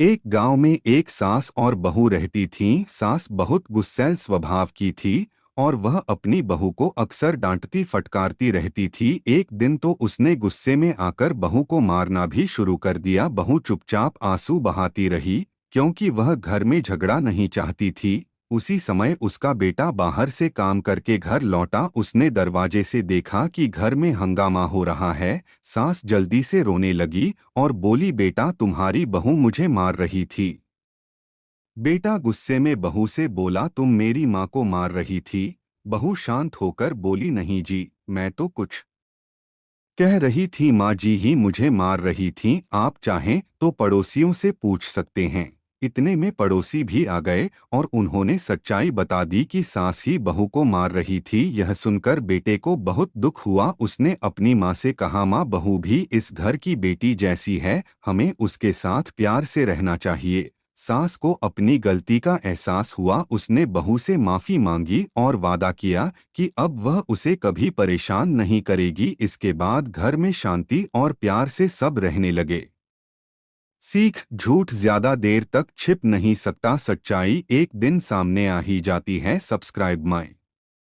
एक गांव में एक सास और बहू रहती थीं। सास बहुत गुस्सैल स्वभाव की थी और वह अपनी बहू को अक्सर डांटती फटकारती रहती थी। एक दिन तो उसने गुस्से में आकर बहू को मारना भी शुरू कर दिया। बहू चुपचाप आंसू बहाती रही क्योंकि वह घर में झगड़ा नहीं चाहती थी। उसी समय उसका बेटा बाहर से काम करके घर लौटा। उसने दरवाजे से देखा कि घर में हंगामा हो रहा है। सास जल्दी से रोने लगी और बोली, बेटा तुम्हारी बहू मुझे मार रही थी। बेटा गुस्से में बहू से बोला, तुम मेरी माँ को मार रही थी? बहू शांत होकर बोली, नहीं जी, मैं तो कुछ कह रही थी, माँ जी ही मुझे मार रही थीं। आप चाहें तो पड़ोसियों से पूछ सकते हैं। इतने में पड़ोसी भी आ गए और उन्होंने सच्चाई बता दी कि सास ही बहू को मार रही थी। यह सुनकर बेटे को बहुत दुख हुआ। उसने अपनी माँ से कहा, माँ बहू भी इस घर की बेटी जैसी है, हमें उसके साथ प्यार से रहना चाहिए। सास को अपनी गलती का एहसास हुआ। उसने बहू से माफी मांगी और वादा किया कि अब वह उसे कभी परेशान नहीं करेगी। इसके बाद घर में शांति और प्यार से सब रहने लगे। सीख, झूठ ज्यादा देर तक छिप नहीं सकता, सच्चाई एक दिन सामने आ ही जाती है। Subscribe my